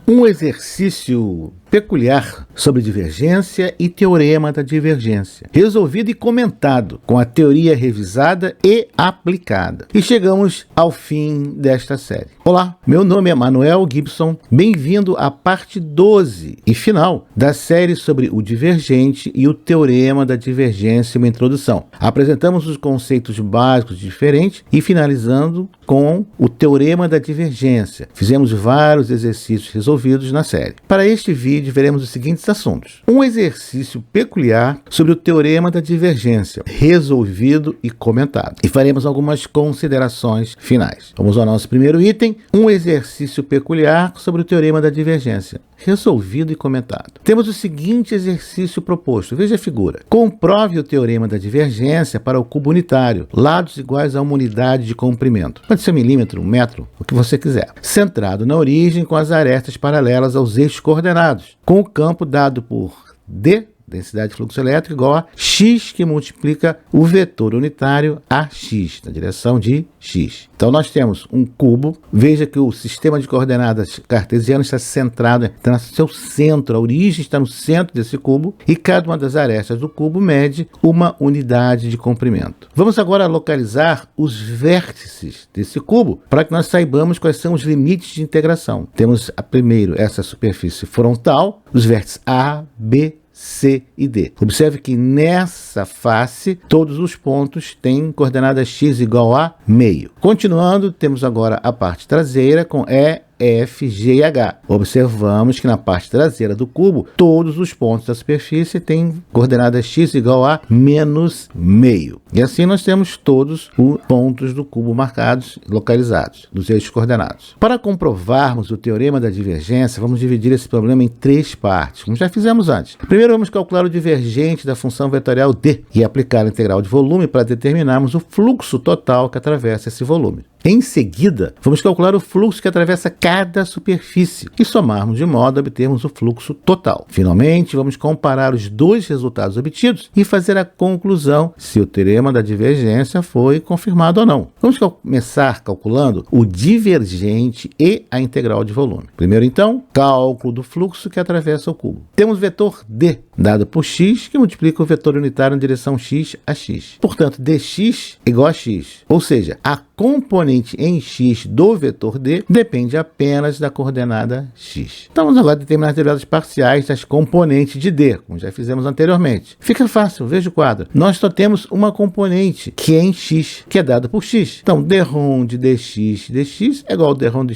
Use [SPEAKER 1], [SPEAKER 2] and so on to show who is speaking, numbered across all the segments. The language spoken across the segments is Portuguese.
[SPEAKER 1] Um exercício peculiar sobre divergência e teorema da divergência, resolvido e comentado com a teoria revisada e aplicada. E chegamos ao fim desta série. Olá, meu nome é Manuel Gibson, bem-vindo à parte 12 e final da série sobre o divergente e o teorema da divergência, uma introdução. Apresentamos os conceitos básicos diferentes e finalizando com o teorema da divergência. Fizemos vários exercícios resolvidos na série. Para este vídeo, veremos os seguintes assuntos. Um exercício peculiar sobre o teorema da divergência, resolvido e comentado. E faremos algumas considerações finais. Vamos ao nosso primeiro item, um exercício peculiar sobre o teorema da divergência, resolvido e comentado. Temos o seguinte exercício proposto. Veja a figura. Comprove o teorema da divergência para o cubo unitário, lados iguais a uma unidade de comprimento. Pode ser milímetro, metro, o que você quiser. Centrado na origem com as arestas paralelas aos eixos coordenados, com o campo dado por D, densidade de fluxo elétrico, igual a x, que multiplica o vetor unitário AX, na direção de x. Então nós temos um cubo, veja que o sistema de coordenadas cartesiano está centrado, está no seu centro, a origem está no centro desse cubo, e cada uma das arestas do cubo mede uma unidade de comprimento. Vamos agora localizar os vértices desse cubo, para que nós saibamos quais são os limites de integração. Temos primeiro essa superfície frontal, os vértices A, B, C e D. Observe que nessa face, todos os pontos têm coordenadas x igual a meio. Continuando, temos agora a parte traseira com E, F, G e H. Observamos que na parte traseira do cubo, todos os pontos da superfície têm coordenadas x igual a menos meio. E assim nós temos todos os pontos do cubo marcados, localizados, dos eixos coordenados. Para comprovarmos o teorema da divergência, vamos dividir esse problema em três partes, como já fizemos antes. Primeiro vamos calcular o divergente da função vetorial D e aplicar a integral de volume para determinarmos o fluxo total que atravessa esse volume. Em seguida, vamos calcular o fluxo que atravessa cada superfície e somarmos de modo a obtermos o fluxo total. Finalmente, vamos comparar os dois resultados obtidos e fazer a conclusão se o teorema da divergência foi confirmado ou não. Vamos começar calculando o divergente e a integral de volume. Primeiro, então, cálculo do fluxo que atravessa o cubo. Temos o vetor D, dado por x, que multiplica o vetor unitário em direção x a x. Portanto, dx igual a x, ou seja, a componente em x do vetor D depende apenas da coordenada x. Então vamos agora determinar as derivadas parciais das componentes de D, como já fizemos anteriormente. Fica fácil, veja o quadro. Nós só temos uma componente, que é em x, que é dada por x. Então, dρ de dx é igual a dρ de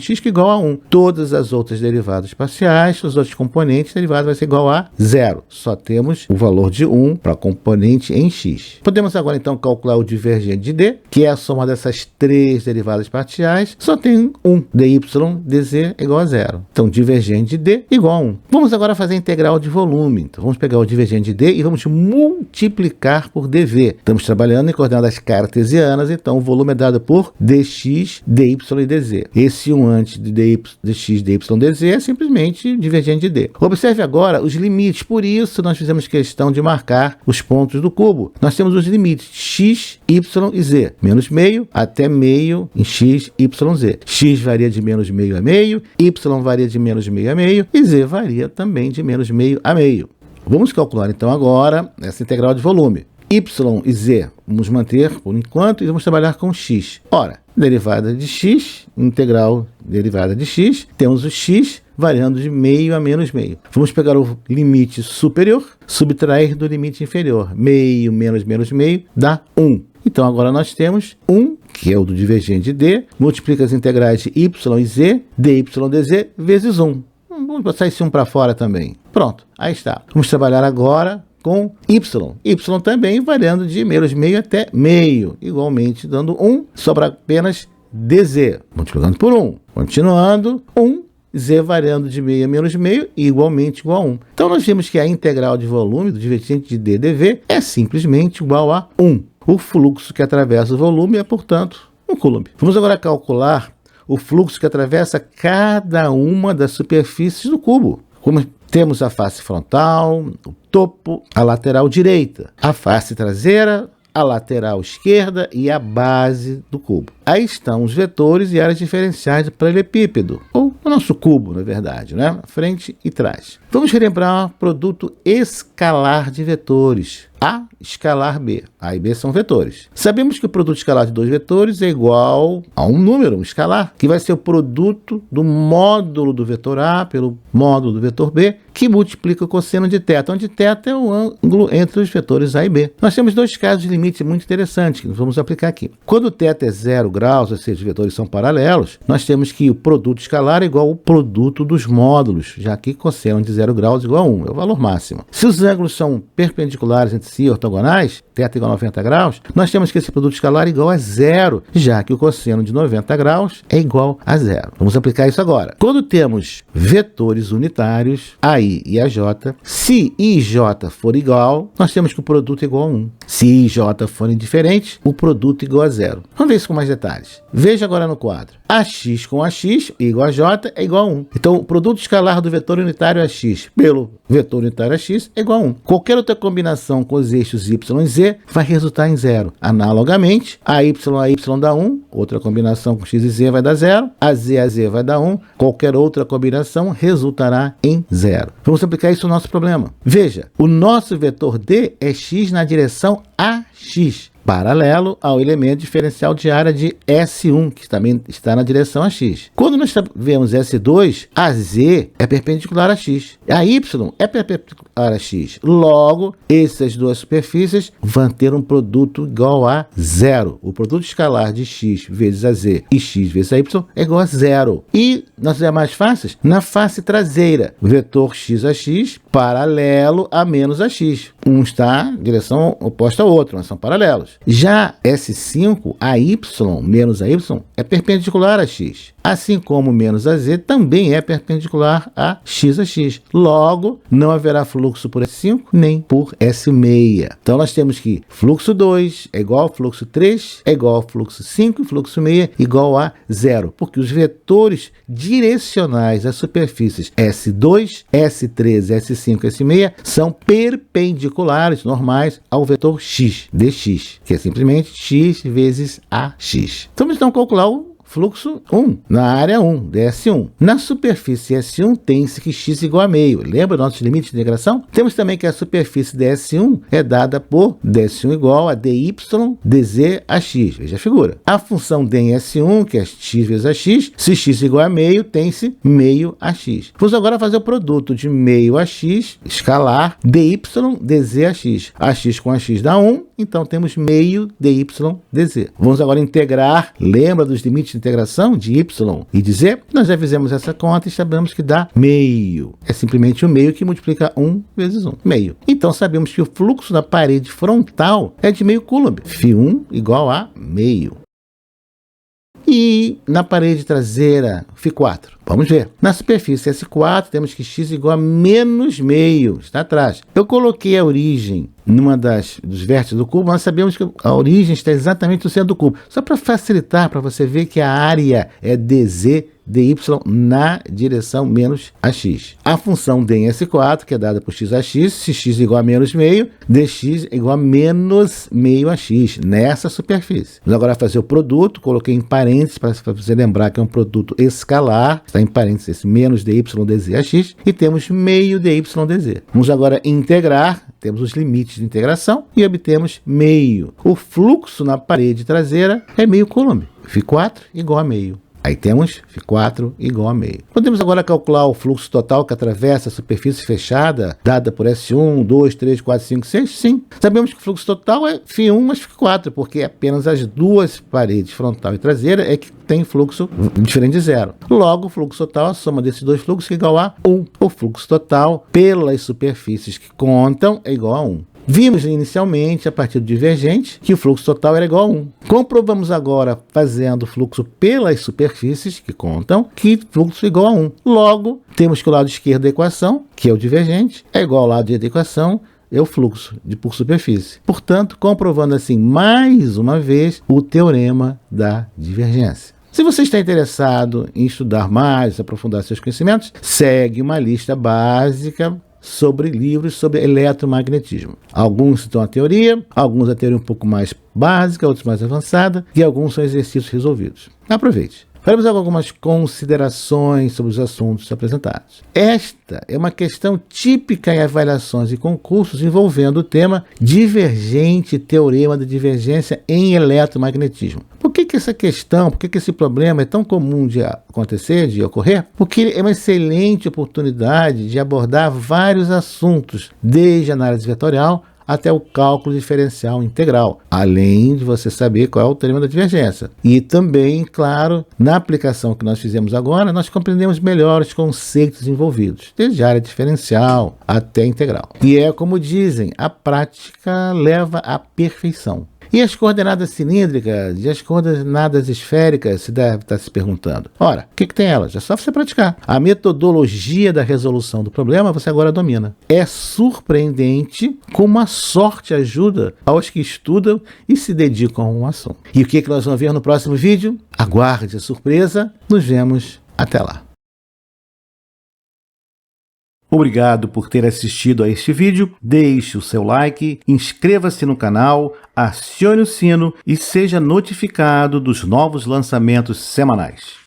[SPEAKER 1] x, que é igual a 1. Todas as outras derivadas parciais, os outros componentes derivados vai ser igual a 0. Só temos o valor de 1 para a componente em x. Podemos agora então calcular o divergente de D, que é a soma dessas três derivadas parciais, só tem 1. dy dz é igual a 0. Então, divergente de D igual a 1. Vamos agora fazer a integral de volume. Então, vamos pegar o divergente de D e vamos multiplicar por dv. Estamos trabalhando em coordenadas cartesianas, então o volume é dado por dx, dy e dz. Esse 1 antes de dx, dy, dz é simplesmente divergente de D. Observe agora os limites, por isso nós fizemos questão de marcar os pontos do cubo. Nós temos os limites x, y e z, menos meio até meio em x, y, z. X varia de menos meio a meio, y varia de menos meio a meio e z varia também de menos meio a meio. Vamos calcular então agora essa integral de volume. Y e z vamos manter por enquanto e vamos trabalhar com x. Ora, derivada de x, integral derivada de x, temos o x variando de meio a menos meio. Vamos pegar o limite superior, subtrair do limite inferior. Meio menos menos meio dá 1. Então agora nós temos 1, que é o do divergente de D, multiplica as integrais de y e z, dy, dz, vezes 1. Vamos passar esse 1 para fora também. Pronto, aí está. Vamos trabalhar agora com y. Y também variando de menos meio até meio, igualmente dando 1, sobra apenas dz, multiplicando por 1. Continuando, 1, z variando de meio a menos meio, igualmente igual a 1. Então nós vimos que a integral de volume do divergente de D dv é simplesmente igual a 1. O fluxo que atravessa o volume é, portanto, 1 coulomb. Vamos agora calcular o fluxo que atravessa cada uma das superfícies do cubo. Como temos a face frontal, o topo, a lateral direita, a face traseira, a lateral esquerda e a base do cubo. Aí estão os vetores e áreas diferenciais do paralelepípedo, ou no nosso cubo, na verdade, né? Frente e trás. Vamos relembrar produto escalar de vetores. A escalar B. A e B são vetores. Sabemos que o produto escalar de dois vetores é igual a um número, um escalar, que vai ser o produto do módulo do vetor A pelo módulo do vetor B, que multiplica o cosseno de θ, onde θ é o ângulo entre os vetores A e B. Nós temos dois casos de limite muito interessantes que nós vamos aplicar aqui. Quando θ é 0 graus, ou seja, os vetores são paralelos, nós temos que o produto escalar é igual ao produto dos módulos, já que cosseno de 0 graus é igual a 1, é o valor máximo. Se os ângulos são perpendiculares entre si, ortogonais, θ igual a 90 graus, nós temos que esse produto escalar é igual a 0, já que o cosseno de 90 graus é igual a 0. Vamos aplicar isso agora. Quando temos vetores unitários, AI e AJ, se I e J for igual, nós temos que o produto é igual a 1. Se I e J forem diferentes, o produto é igual a 0. Vamos ver isso com mais detalhes. Veja agora no quadro. AX com AX igual a J é igual a 1. Então, o produto escalar do vetor unitário AX pelo vetor unitário AX é igual a 1. Qualquer outra combinação com os eixos Y e Z vai resultar em 0. Analogamente, a Y dá 1, outra combinação com X e Z vai dar 0, a Z vai dar 1, qualquer outra combinação resultará em 0. Vamos aplicar isso no nosso problema. Veja, o nosso vetor D é X na direção AX, paralelo ao elemento diferencial de área de S1, que também está na direção a x. Quando nós vemos S2, a Z é perpendicular a x, a Y é perpendicular a x. Logo, essas duas superfícies vão ter um produto igual a 0. O produto escalar de x vezes a Z e x vezes a Y é igual a 0. E, nas demais faces, na face traseira, vetor x a x paralelo a menos a x. Um está em direção oposta ao outro, mas são paralelos. Já S5, a Y menos a Y é perpendicular a x, assim como menos a Z também é perpendicular a x. Logo, não haverá fluxo por S5 nem por S6. Então, nós temos que fluxo 2 é igual ao fluxo 3 é igual ao fluxo 5 e fluxo 6 igual a 0, porque os vetores direcionais às superfícies S2, S3, S5 e S6 são perpendiculares normais ao vetor x, dx, que é simplesmente x vezes ax. Então, vamos então calcular o fluxo 1, na área 1, ds1. Na superfície S1, tem-se que x igual a meio. Lembra do nosso limite de integração? Temos também que a superfície ds1 é dada por ds1 igual a dy dz a x. Veja a figura. A função d em S1, que é x vezes a x, se x igual a meio, tem-se meio a x. Vamos agora fazer o produto de meio a x, escalar, dy dz a x. A x com a x dá 1, então temos meio dy dz. Vamos agora integrar, lembra dos limites de integração de y e de z? Nós já fizemos essa conta e sabemos que dá meio. É simplesmente o meio que multiplica 1 vezes 1, meio. Então sabemos que o fluxo da parede frontal é de meio coulomb, φ1 igual a meio. E na parede traseira, φ4. Vamos ver. Na superfície S4, temos que x igual a menos meio. Está atrás. Eu coloquei a origem numa dos vértices do cubo. Nós sabemos que a origem está exatamente no centro do cubo. Só para facilitar, para você ver que a área é dz dy na direção menos ax. A função d em S4, que é dada por x a x, se x igual a menos meio, dx igual a menos meio ax, nessa superfície. Vamos agora fazer o produto, coloquei em parênteses, para você lembrar que é um produto escalar, está em parênteses esse menos dy dz ax, e temos meio dy dz. Vamos agora integrar, temos os limites de integração, e obtemos meio. O fluxo na parede traseira é meio coulomb, φ4 igual a meio. Aí temos φ4 igual a meio. Podemos agora calcular o fluxo total que atravessa a superfície fechada, dada por S1, 2, 3, 4, 5, 6? Sim. Sabemos que o fluxo total é φ1 mais φ4, porque apenas as duas paredes, frontal e traseira, é que tem fluxo diferente de 0. Logo, o fluxo total, a soma desses dois fluxos é igual a 1. O fluxo total pelas superfícies que contam é igual a 1. Vimos inicialmente, a partir do divergente, que o fluxo total era igual a 1. Comprovamos agora, fazendo o fluxo pelas superfícies, que contam, que o fluxo é igual a 1. Logo, temos que o lado esquerdo da equação, que é o divergente, é igual ao lado direito da equação, é o fluxo por superfície. Portanto, comprovando assim, mais uma vez, o teorema da divergência. Se você está interessado em estudar mais, aprofundar seus conhecimentos, segue uma lista básica sobre livros sobre eletromagnetismo. Alguns estão a teoria, alguns a teoria um pouco mais básica, outros mais avançada, e alguns são exercícios resolvidos. Aproveite! Faremos algumas considerações sobre os assuntos apresentados. Esta é uma questão típica em avaliações e concursos envolvendo o tema divergente, teorema da divergência em eletromagnetismo. Por que essa questão, por que esse problema é tão comum de acontecer, de ocorrer? Porque é uma excelente oportunidade de abordar vários assuntos, desde a análise vetorial até o cálculo diferencial integral, além de você saber qual é o teorema da divergência. E também, claro, na aplicação que nós fizemos agora, nós compreendemos melhor os conceitos envolvidos, desde a área diferencial até integral. E é como dizem, a prática leva à perfeição. E as coordenadas cilíndricas e as coordenadas esféricas, você deve estar se perguntando. Ora, o que tem elas? É só você praticar. A metodologia da resolução do problema você agora domina. É surpreendente como a sorte ajuda aos que estudam e se dedicam a um assunto. E o que nós vamos ver no próximo vídeo? Aguarde a surpresa. Nos vemos. Até lá. Obrigado por ter assistido a este vídeo, deixe o seu like, inscreva-se no canal, acione o sino e seja notificado dos novos lançamentos semanais.